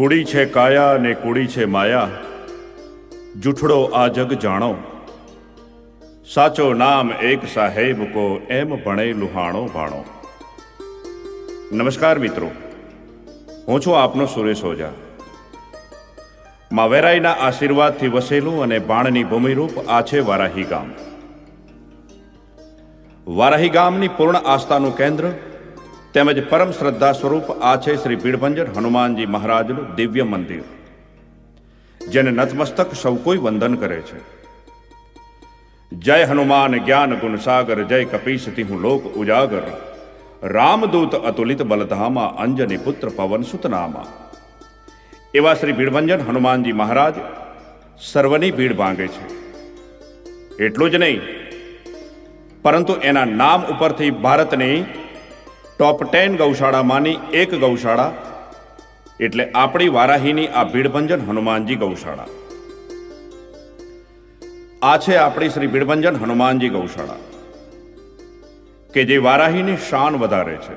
કુડી છે કાયા ને કુડી છે માયા, જૂઠડો આ જગ જાણો, સાચો નામ એક સાહેબ કો એમ ભણે લુહાણો ભાણો. નમસ્કાર મિત્રો, હું છું આપનો સુરેશ ઓઝા. માં વેરાઈના આશીર્વાદથી વસેલું અને બાણની ભૂમિરૂપ આ છે વારાહી ગામ. વારાહી ગામની પૂર્ણ આસ્થાનું કેન્દ્ર તેમજ પરમ શ્રદ્ધા સ્વરૂપ આ છે શ્રી ભીડભંજન હનુમાનજી મહારાજનું દિવ્ય મંદિર, જેને નતમસ્તક સૌ કોઈ વંદન કરે છે. જય હનુમાન જ્ઞાન ગુણ સાગર, જય કપીશ તિહુ લોક ઉજાગર, રામદૂત અતુલિત બલધામા, અંજની પુત્ર પવન સુતનામા. એવા શ્રી ભીડભંજન હનુમાનજી મહારાજ સર્વની ભીડ ભાંગે છે. એટલું જ નહીં, પરંતુ એના નામ ઉપરથી ભારતની ટોપ 10 ગૌશાળામાંની એક ગૌશાળા એટલે આપણી વારાહીની આ ભીડભંજન હનુમાનજી ગૌશાળા. આ છે આપણી શ્રી ભીડભંજન હનુમાનજી ગૌશાળા, કે જે વારાહીની શાન વધારે છે.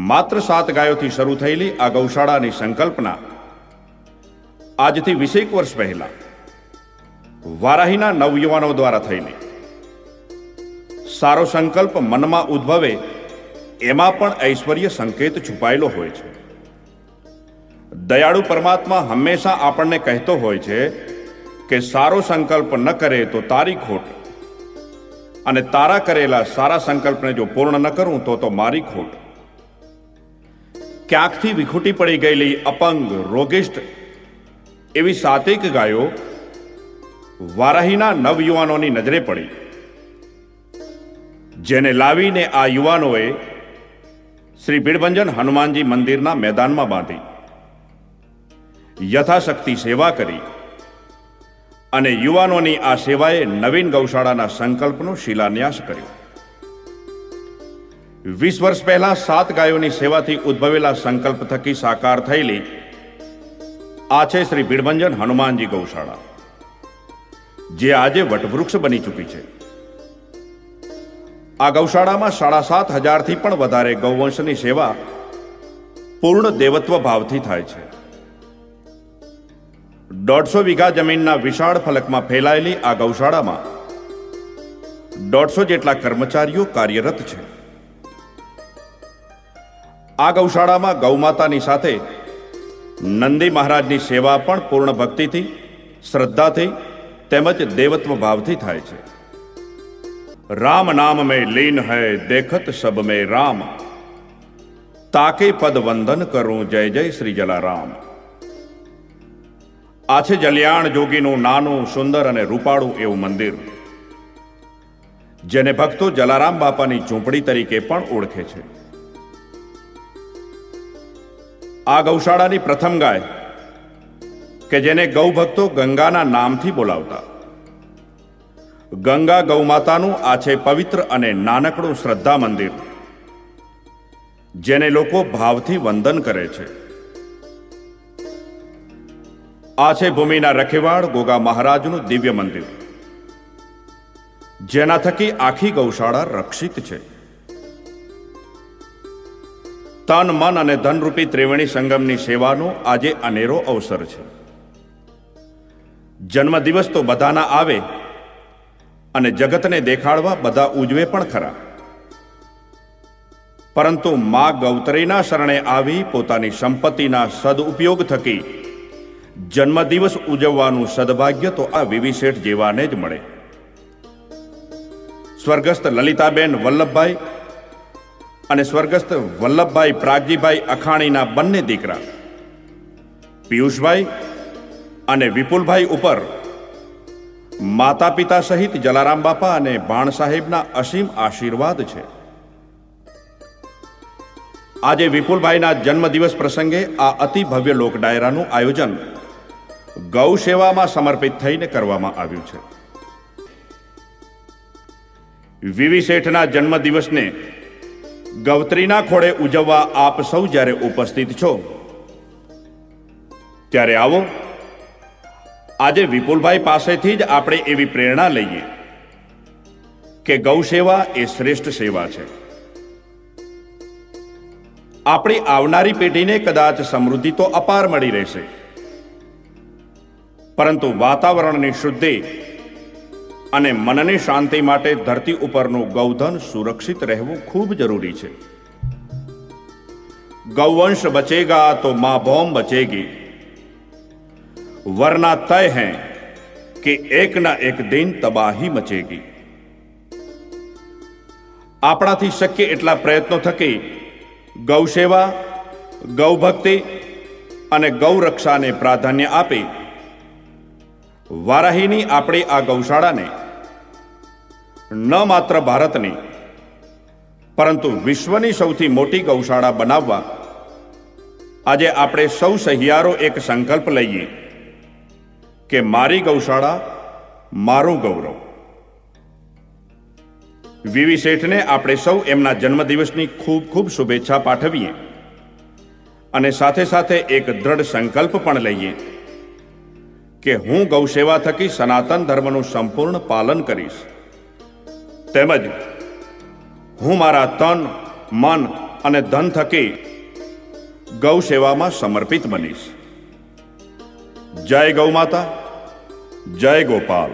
માત્ર 7 ગાયોથી શરૂ થયેલી આ ગૌશાળાની સંકલ્પના આજથી 20 વર્ષ પહેલા વારાહીના નવયુવાનો દ્વારા થયેલી. સારો સંકલ્પ મનમાં ઉદ્ભવે એમાં પણ ઐશ્વર્ય સંકેત છુપાયેલો હોય છે. દયાળુ પરમાત્મા હંમેશા આપણને કહેતો હોય છે કે સારો સંકલ્પ ન કરે તો તારી ખોટ, અને તારા કરેલા સારા સંકલ્પને જો પૂર્ણ ન કરું તો મારી ખોટ. ક્યાંકથી વિખૂટી પડી ગયેલી અપંગ, રોગિષ્ઠ એવી 7 ગાયો વારાહીના નવયુવાનોની નજરે પડી, જેને લાવીને આ યુવાનોએ શ્રી ભીડભંજન હનુમાનજી મંદિરના મેદાનમાં બાંધી યથાશક્તિ સેવા કરી, અને યુવાનોની આ સેવાએ નવીન ગૌશાળાના સંકલ્પનો શિલાન્યાસ કર્યો. 20 વર્ષ પહેલા 7 ગાયોની સેવાથી ઉદ્ભવેલા સંકલ્પ થકી સાકાર થયેલી આ છે શ્રી ભીડભંજન હનુમાનજી ગૌશાળા, જે આજે વટવૃક્ષ બની ચૂકી છે. આ ગૌશાળામાં 7,500 થી પણ વધારે ગૌવંશની સેવા પૂર્ણ દેવત્વ ભાવથી થાય છે. 150 વીઘા જમીનના વિશાળ ફલકમાં ફેલાયેલી આ ગૌશાળામાં 150 જેટલા કર્મચારીઓ કાર્યરત છે. આ ગૌશાળામાં ગૌમાતાની સાથે નંદી મહારાજની સેવા પણ પૂર્ણ ભક્તિથી, શ્રદ્ધાથી તેમજ દેવત્વ ભાવથી થાય છે. राम नाम में लीन है देखत सब में राम, ताके पद वंदन करूं जय जय श्री जलाराम. આ છે જલિયાણ જોગીનું નાનું, સુંદર અને રૂપાળું એવું મંદિર, જેને ભક્તો જલારામ બાપાની ઝૂંપડી તરીકે પણ ઓળખે છે. આ ગૌશાળાની પ્રથમ ગાય, કે જેને ગૌ ભક્તો ગંગાના નામથી બોલાવતા, ગંગા ગૌમાતાનું આ છે પવિત્ર અને નાનકડું શ્રદ્ધા મંદિર, જેને લોકો ભાવથી વંદન કરે છે. આ છે ભૂમિના રખેવાળ ગોગા મહારાજનું દિવ્ય મંદિર, જેના થકી આખી ગૌશાળા રક્ષિત છે. તન, મન અને ધનરૂપી ત્રિવેણી સંગમની સેવાનો આજે અનેરો અવસર છે. જન્મદિવસ તો બધાના આવે અને જગતને દેખાડવા બધા ઉજવે પણ ખરા, પરંતુ મા ગૌતરીના શરણે આવી પોતાની સંપત્તિના સદઉપયોગ થકી જન્મદિવસ ઉજવવાનું સદભાગ્ય તો આ વીવી શેઠ જેવાને જ મળે. સ્વર્ગસ્થ લલિતાબેન વલ્લભભાઈ અને સ્વર્ગસ્થ વલ્લભભાઈ પ્રાગજીભાઈ અખાણીના બંને દીકરા પિયુષભાઈ અને વિપુલભાઈ ઉપર માતા પિતા સહિત જલારામ બાપા અને ભાણ સાહેબના અસીમ આશીર્વાદ છે. આજે વિપુલભાઈના જન્મદિવસ પ્રસંગે આ અતિ ભવ્ય લોક ડાયરાનું આયોજન ગૌ સેવામાં સમર્પિત થઈને કરવામાં આવ્યું છે. વીવી શેઠના જન્મદિવસને ગૌત્રીના ખોળે ઉજવવા આપ સૌ જ્યારે ઉપસ્થિત છો, ત્યારે આવો આજે વિપુલભાઈ પાસેથી જ આપણે એવી પ્રેરણા લઈએ કે ગૌ સેવા એ શ્રેષ્ઠ સેવા છે. આપણી આવનારી પેઢીને કદાચ સમૃદ્ધિ તો અપાર મળી રહેશે, પરંતુ વાતાવરણની શુદ્ધિ અને મનની શાંતિ માટે ધરતી ઉપરનું ગૌધન સુરક્ષિત રહેવું ખૂબ જરૂરી છે. गौवंश बचेगा तो मां भौम बचेगी, वरना तय है कि एक न एक दिन तबाही मचेगी. આપણાથી શક્ય એટલા પ્રયત્નો થકી ગૌસેવા, ગૌભક્તિ અને ગૌરક્ષાને પ્રાધાન્ય આપી વારાહીની આપણી આ ગૌશાળાને ન માત્ર ભારતની પરંતુ વિશ્વની સૌથી મોટી ગૌશાળા બનાવવા આજે આપણે સૌ સહિયારો એક સંકલ્પ લઈએ કે મારી ગૌશાળા મારું ગૌરવ. વીવી શેઠને આપણે સૌ એમના જન્મદિવસની ખૂબ ખૂબ શુભેચ્છા પાઠવીએ અને સાથે સાથે એક દ્રઢ સંકલ્પ પણ લઈએ કે હું ગૌસેવા થકી સનાતન ધર્મનું સંપૂર્ણ પાલન કરીશ, તેમજ હું મારા તન, મન અને ધન થકી ગૌ સેવામાં સમર્પિત બનીશ. જય ગૌ માતા, જય ગોપાલ.